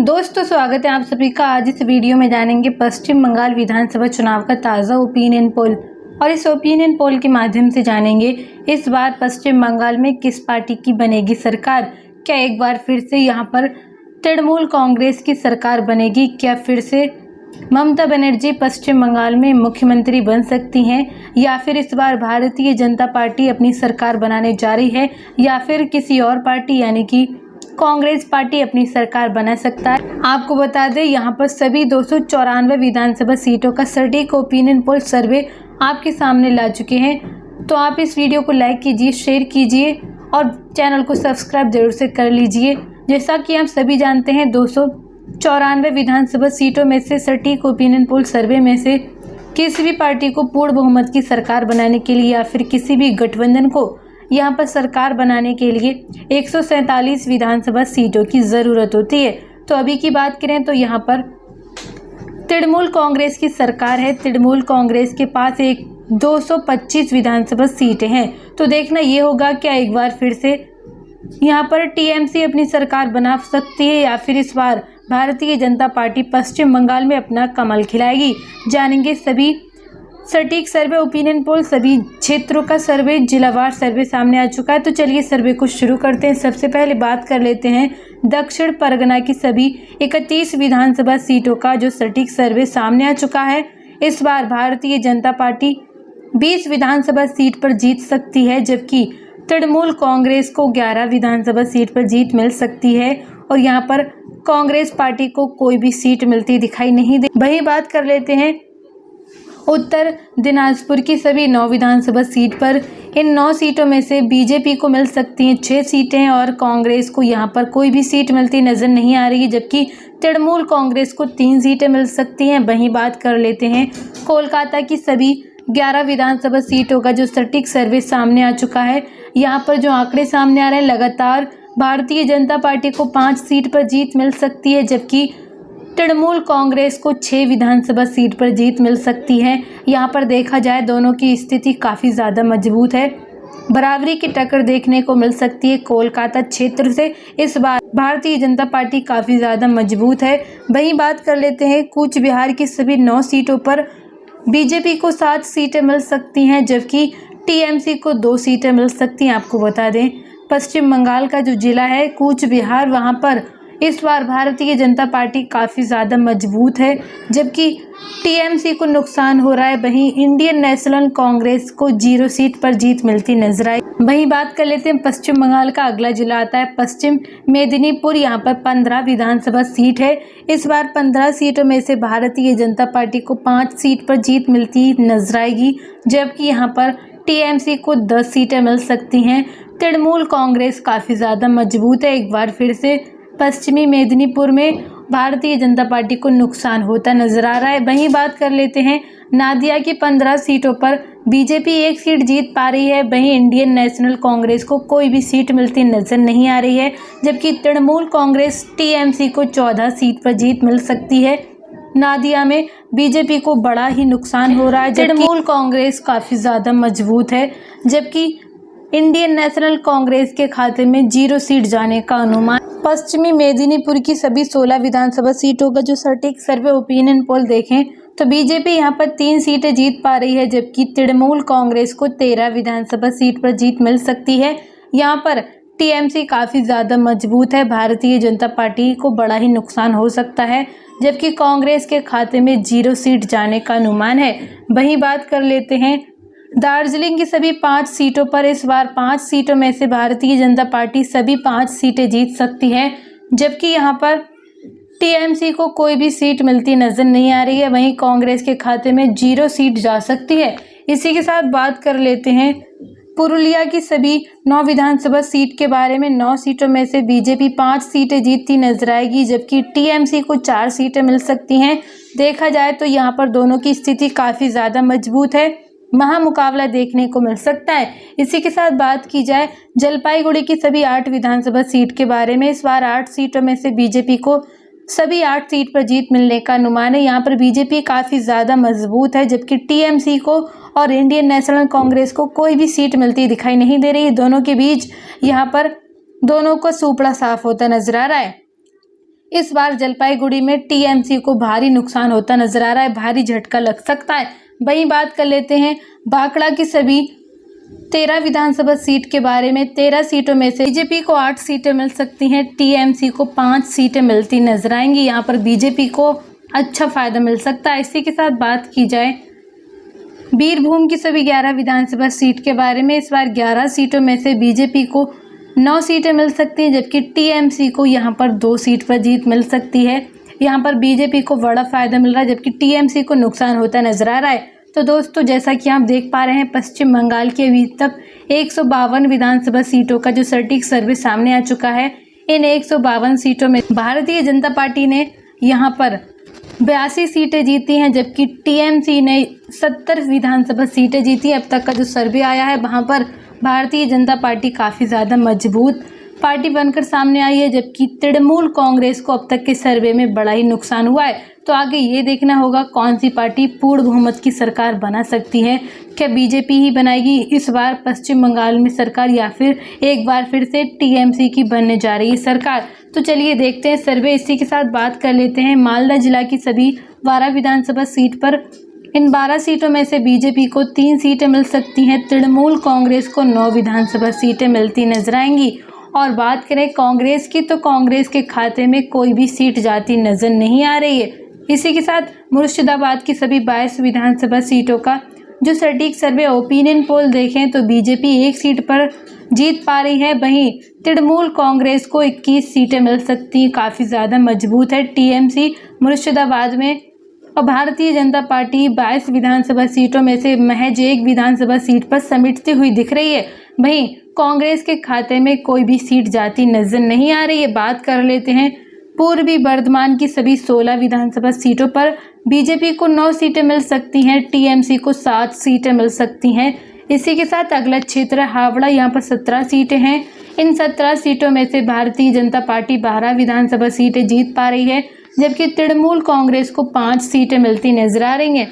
दोस्तों स्वागत है आप सभी का। आज इस वीडियो में जानेंगे पश्चिम बंगाल विधानसभा चुनाव का ताज़ा ओपिनियन पोल और इस ओपिनियन पोल के माध्यम से जानेंगे इस बार पश्चिम बंगाल में किस पार्टी की बनेगी सरकार। क्या एक बार फिर से यहां पर तृणमूल कांग्रेस की सरकार बनेगी? क्या फिर से ममता बनर्जी पश्चिम बंगाल में मुख्यमंत्री बन सकती हैं, या फिर इस बार भारतीय जनता पार्टी अपनी सरकार बनाने जा रही है, या फिर किसी और पार्टी यानी कि कांग्रेस पार्टी अपनी सरकार बना सकता है। आपको बता दें यहाँ पर सभी 294 विधानसभा सीटों का सटीक ओपिनियन पोल सर्वे आपके सामने ला चुके हैं। तो आप इस वीडियो को लाइक कीजिए, शेयर कीजिए और चैनल को सब्सक्राइब जरूर से कर लीजिए। जैसा कि आप सभी जानते हैं 294 विधानसभा सीटों में से सटीक ओपिनियन पोल सर्वे में से किसी भी पार्टी को पूर्ण बहुमत की सरकार बनाने के लिए या फिर किसी भी गठबंधन को यहाँ पर सरकार बनाने के लिए 147 विधानसभा सीटों की ज़रूरत होती है। तो अभी की बात करें तो यहाँ पर तृणमूल कांग्रेस की सरकार है। तृणमूल कांग्रेस के पास 225 विधानसभा सीटें हैं। तो देखना ये होगा क्या एक बार फिर से यहाँ पर टीएमसी अपनी सरकार बना सकती है, या फिर इस बार भारतीय जनता पार्टी पश्चिम बंगाल में अपना कमल खिलाएगी। जानेंगे सभी सटीक सर्वे ओपिनियन पोल, सभी क्षेत्रों का सर्वे, जिलावार सर्वे सामने आ चुका है। तो चलिए सर्वे को शुरू करते हैं। सबसे पहले बात कर लेते हैं दक्षिण परगना की सभी 31 विधानसभा सीटों का जो सटीक सर्वे सामने आ चुका है। इस बार भारतीय जनता पार्टी 20 विधानसभा सीट पर जीत सकती है, जबकि तृणमूल कांग्रेस को 11 विधानसभा सीट पर जीत मिल सकती है और यहाँ पर कांग्रेस पार्टी को कोई भी सीट मिलती दिखाई नहीं दे। वही बात कर लेते हैं उत्तर दिनाजपुर की सभी 9 विधानसभा सीट पर। इन 9 सीटों में से बीजेपी को मिल सकती हैं 6 सीटें और कांग्रेस को यहाँ पर कोई भी सीट मिलती नजर नहीं आ रही है, जबकि तृणमूल कांग्रेस को 3 सीटें मिल सकती हैं। वहीं बात कर लेते हैं कोलकाता की सभी 11 विधानसभा सीटों का जो सटीक सर्वे सामने आ चुका है। यहाँ पर जो आंकड़े सामने आ रहे हैं, लगातार भारतीय जनता पार्टी को 5 सीट पर जीत मिल सकती है, जबकि तृणमूल कांग्रेस को 6 विधानसभा सीट पर जीत मिल सकती है। यहाँ पर देखा जाए दोनों की स्थिति काफ़ी ज़्यादा मजबूत है। बराबरी की टक्कर देखने को मिल सकती है कोलकाता क्षेत्र से। इस बार भारतीय जनता पार्टी काफ़ी ज़्यादा मजबूत है। वहीं बात कर लेते हैं कूच बिहार की सभी 9 सीटों पर बीजेपी को 7 सीटें मिल सकती हैं, जबकि टीएमसी को 2 सीटें मिल सकती हैं। आपको बता दें पश्चिम बंगाल का जो जिला है कूच बिहार, वहाँ पर इस बार भारतीय जनता पार्टी काफ़ी ज़्यादा मजबूत है, जबकि टीएमसी को नुकसान हो रहा है। वहीं इंडियन नेशनल कांग्रेस को 0 सीट पर जीत मिलती नजर आई। वहीं बात कर लेते हैं पश्चिम बंगाल का अगला जिला आता है पश्चिम मेदिनीपुर। यहाँ पर 15 विधानसभा सीट है। इस बार 15 सीटों में से भारतीय जनता पार्टी को 5 सीट पर जीत मिलती नजर आएगी, जबकि यहाँ पर टीएमसी को 10 सीटें मिल सकती हैं। तृणमूल कांग्रेस काफ़ी ज़्यादा मजबूत है। एक बार फिर से पश्चिमी मेदिनीपुर में भारतीय जनता पार्टी को नुकसान होता नजर आ रहा है। वहीं बात कर लेते हैं नादिया की 15 सीटों पर बीजेपी 1 सीट जीत पा रही है। वहीं इंडियन नेशनल कांग्रेस को कोई भी सीट मिलती नजर नहीं आ रही है, जबकि तृणमूल कांग्रेस टीएमसी को 14 सीट पर जीत मिल सकती है। नादिया में बीजेपी को बड़ा ही नुकसान हो रहा है। तृणमूल कांग्रेस काफ़ी ज़्यादा मजबूत है, जबकि इंडियन नेशनल कांग्रेस के खाते में 0 सीट जाने का अनुमान। पश्चिमी मेदिनीपुर की सभी 16 विधानसभा सीटों का जो सटीक सर्वे ओपिनियन पोल देखें तो बीजेपी यहाँ पर 3 सीटें जीत पा रही है, जबकि तृणमूल कांग्रेस को 13 विधानसभा सीट पर जीत मिल सकती है। यहाँ पर टीएमसी काफ़ी ज़्यादा मजबूत है। भारतीय जनता पार्टी को बड़ा ही नुकसान हो सकता है, जबकि कांग्रेस के खाते में 0 सीट जाने का अनुमान है। वहीं बात कर लेते हैं दार्जिलिंग की सभी 5 सीटों पर। इस बार 5 सीटों में से भारतीय जनता पार्टी सभी 5 सीटें जीत सकती है, जबकि यहाँ पर टीएमसी को कोई भी सीट मिलती नजर नहीं आ रही है। वहीं कांग्रेस के खाते में 0 सीट जा सकती है। इसी के साथ बात कर लेते हैं पुरुलिया की सभी 9 विधानसभा सीट के बारे में। 9 सीटों में से बीजेपी 5 सीटें जीतती नजर आएगी, जबकि टीएमसी को 4 सीटें मिल सकती हैं। देखा जाए तो यहाँ पर दोनों की स्थिति काफ़ी ज़्यादा मजबूत है। महामुकाबला देखने को मिल सकता है। इसी के साथ बात की जाए जलपाईगुड़ी की सभी 8 विधानसभा सीट के बारे में। इस बार 8 सीटों में से बीजेपी को सभी 8 सीट पर जीत मिलने का अनुमान है। यहाँ पर बीजेपी काफ़ी ज़्यादा मजबूत है, जबकि टीएमसी को और इंडियन नेशनल कांग्रेस को कोई भी सीट मिलती दिखाई नहीं दे रही है। दोनों के बीच यहाँ पर दोनों को सुपड़ा साफ होता नजर आ रहा है। इस बार जलपाईगुड़ी में टीएमसी को भारी नुकसान होता नजर आ रहा है, भारी झटका लग सकता है। वहीं बात कर लेते हैं बांकुड़ा की सभी 13 विधानसभा सीट के बारे में। 13 सीटों में से बीजेपी को 8 सीटें मिल सकती हैं, टीएमसी को 5 सीटें मिलती नजर आएंगी। यहाँ पर बीजेपी को अच्छा फायदा मिल सकता है। इसी के साथ बात की जाए बीरभूम की सभी 11 विधानसभा सीट के बारे में। इस बार 11 सीटों में से बीजेपी को 9 सीटें मिल सकती हैं, जबकि टीएमसी को यहाँ पर 2 सीट पर जीत मिल सकती है। यहाँ पर बीजेपी को बड़ा फायदा मिल रहा है, जबकि टीएमसी को नुकसान होता नजर आ रहा है। तो दोस्तों, जैसा कि आप देख पा रहे हैं, पश्चिम बंगाल की अभी तक 152 विधानसभा सीटों का जो सटीक सर्वे सामने आ चुका है। इन 152 सीटों में भारतीय जनता पार्टी ने यहाँ पर 82 सीटें जीती हैं, जबकि टीएमसी ने 70 विधानसभा सीटें जीती। अब तक का जो सर्वे आया है, वहाँ पर भारतीय जनता पार्टी काफ़ी ज़्यादा मजबूत पार्टी बनकर सामने आई है, जबकि तृणमूल कांग्रेस को अब तक के सर्वे में बड़ा ही नुकसान हुआ है। तो आगे ये देखना होगा कौन सी पार्टी पूर्ण बहुमत की सरकार बना सकती है। क्या बीजेपी ही बनाएगी इस बार पश्चिम बंगाल में सरकार, या फिर एक बार फिर से टीएमसी की बनने जा रही है सरकार। तो चलिए देखते हैं सर्वे। इसी के साथ बात कर लेते हैं मालदा जिला की सभी 12 विधानसभा सीट पर। इन 12 सीटों में से बीजेपी को 3 सीटें मिल सकती हैं, तृणमूल कांग्रेस को 9 विधानसभा सीटें मिलती नजर आएंगी। और बात करें कांग्रेस की, तो कांग्रेस के खाते में कोई भी सीट जाती नजर नहीं आ रही है। इसी के साथ मुर्शिदाबाद की सभी 22 विधानसभा सीटों का जो सटीक सर्वे ओपिनियन पोल देखें तो बीजेपी 1 सीट पर जीत पा रही है। वहीं तृणमूल कांग्रेस को 21 सीटें मिल सकती हैं, काफ़ी ज़्यादा मजबूत है टीएमसी मुर्शिदाबाद में। और भारतीय जनता पार्टी 22 विधानसभा सीटों में से महज 1 विधानसभा सीट पर समेटती हुई दिख रही है। वहीं कांग्रेस के खाते में कोई भी सीट जाती नजर नहीं आ रही है। बात कर लेते हैं पूर्वी बर्धमान की सभी 16 विधानसभा सीटों पर। बीजेपी को 9 सीटें मिल सकती हैं, टीएमसी को 7 सीटें मिल सकती हैं। इसी के साथ अगला क्षेत्र हावड़ा, यहाँ पर 17 सीटें हैं। इन 17 सीटों में से भारतीय जनता पार्टी 12 विधानसभा सीटें जीत पा रही है, जबकि तृणमूल कांग्रेस को 5 सीटें मिलती नजर आ रही हैं।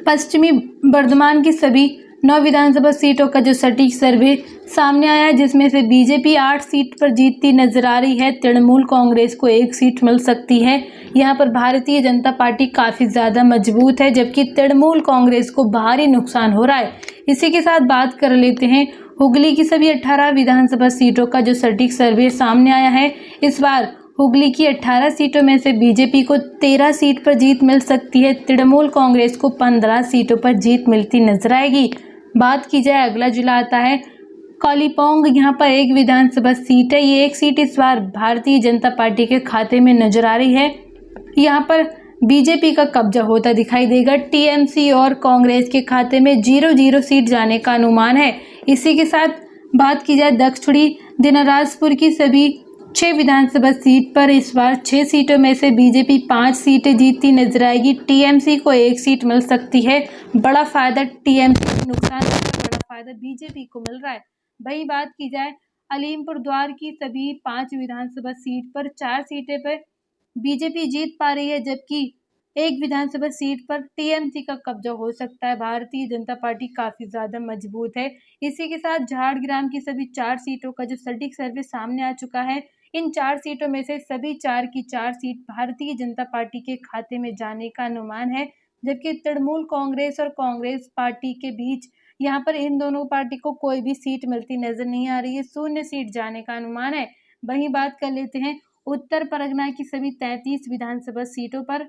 पश्चिमी बर्धमान की सभी 9 विधानसभा सीटों का जो सटीक सर्वे सामने आया है, जिसमें से बीजेपी 8 सीट पर जीतती नजर आ रही है, तृणमूल कांग्रेस को 1 सीट मिल सकती है। यहाँ पर भारतीय जनता पार्टी काफ़ी ज़्यादा मजबूत है, जबकि तृणमूल कांग्रेस को भारी नुकसान हो रहा है। इसी के साथ बात कर लेते हैं हुगली की सभी 18 विधानसभा सीटों का जो सटीक सर्वे सामने आया है। इस बार हुगली की 18 सीटों में से बीजेपी को 13 सीट पर जीत मिल सकती है, तृणमूल कांग्रेस को 15 सीटों पर जीत मिलती नजर आएगी। बात की जाए अगला जिला आता है कालीपोंग, यहाँ पर 1 विधानसभा सीट है। ये 1 सीट इस बार भारतीय जनता पार्टी के खाते में नजर आ रही है। यहाँ पर बीजेपी का कब्जा होता दिखाई देगा। टीएमसी और कांग्रेस के खाते में 0-0 सीट जाने का अनुमान है। इसी के साथ बात की जाए दक्षिणी दिनाजपुर की सभी 6 विधानसभा सीट पर। इस बार 6 सीटों में से बीजेपी 5 सीटें जीतती नजर आएगी, टीएमसी को 1 सीट मिल सकती है। बड़ा फायदा टीएमसी को नुकसान होगा, बड़ा फायदा बीजेपी को मिल रहा है। वही बात की जाए अलीमपुर द्वार की सभी 5 विधानसभा सीट पर। 4 सीटें पर बीजेपी जीत पा रही है, जबकि 1 विधानसभा सीट पर टीएमसी का कब्जा हो सकता है। भारतीय जनता पार्टी काफ़ी ज़्यादा मजबूत है। इसी के साथ झारग्राम की सभी 4 सीटों का जो सटीक सर्वे सामने आ चुका है, इन 4 सीटों में से सभी 4 की 4 सीट भारतीय जनता पार्टी के खाते में जाने का अनुमान है, जबकि तृणमूल कांग्रेस और कांग्रेस पार्टी के बीच यहाँ पर इन दोनों पार्टी को कोई भी सीट मिलती नजर नहीं आ रही है, 0 सीट जाने का अनुमान है। वहीं बात कर लेते हैं उत्तर परगना की सभी 33 विधानसभा सीटों पर।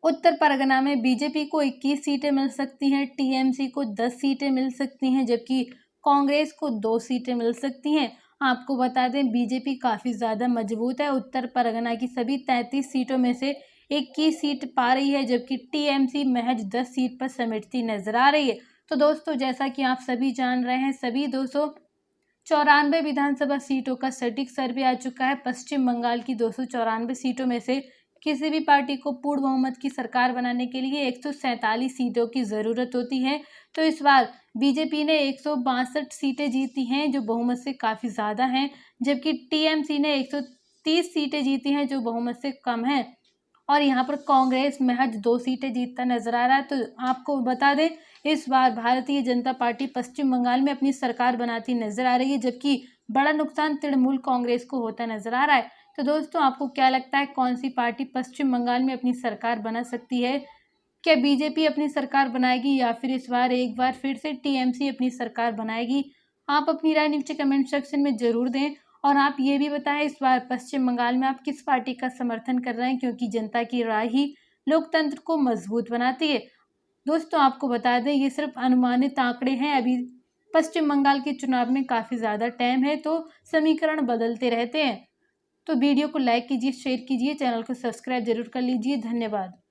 उत्तर परगना में बीजेपी को 21 सीटें मिल सकती हैं, टीएमसी को 10 सीटें मिल सकती हैं, जबकि कांग्रेस को 2 सीटें मिल सकती हैं। आपको बता दें बीजेपी काफ़ी ज़्यादा मजबूत है। उत्तर परगना की सभी 33 सीटों में से 21 सीट पा रही है, जबकि टीएमसी महज 10 सीट पर समेटती नजर आ रही है। तो दोस्तों, जैसा कि आप सभी जान रहे हैं, सभी 294 विधानसभा सीटों का सटीक सर्वे आ चुका है। पश्चिम बंगाल की 294 सीटों में से किसी भी पार्टी को पूर्ण बहुमत की सरकार बनाने के लिए 147 सीटों की ज़रूरत होती है। तो इस बार बीजेपी ने 162 सीटें जीती हैं, जो बहुमत से काफ़ी ज़्यादा हैं, जबकि टीएमसी ने 130 सीटें जीती हैं, जो बहुमत से कम है। और यहाँ पर कांग्रेस महज 2 सीटें जीतता नजर आ रहा है। तो आपको बता दें, इस बार भारतीय जनता पार्टी पश्चिम बंगाल में अपनी सरकार बनाती नजर आ रही है, जबकि बड़ा नुकसान तृणमूल कांग्रेस को होता नजर आ रहा है। तो दोस्तों आपको क्या लगता है कौन सी पार्टी पश्चिम बंगाल में अपनी सरकार बना सकती है? क्या बीजेपी अपनी सरकार बनाएगी या फिर इस बार एक बार फिर से टीएमसी अपनी सरकार बनाएगी? आप अपनी राय नीचे कमेंट सेक्शन में ज़रूर दें और आप ये भी बताएं इस बार पश्चिम बंगाल में आप किस पार्टी का समर्थन कर रहे हैं, क्योंकि जनता की राय ही लोकतंत्र को मजबूत बनाती है। दोस्तों आपको बता दें ये सिर्फ अनुमानित आंकड़े हैं, अभी पश्चिम बंगाल के चुनाव में काफ़ी ज़्यादा टाइम है तो समीकरण बदलते रहते हैं। तो वीडियो को लाइक कीजिए, शेयर कीजिए, चैनल को सब्सक्राइब जरूर कर लीजिए। धन्यवाद।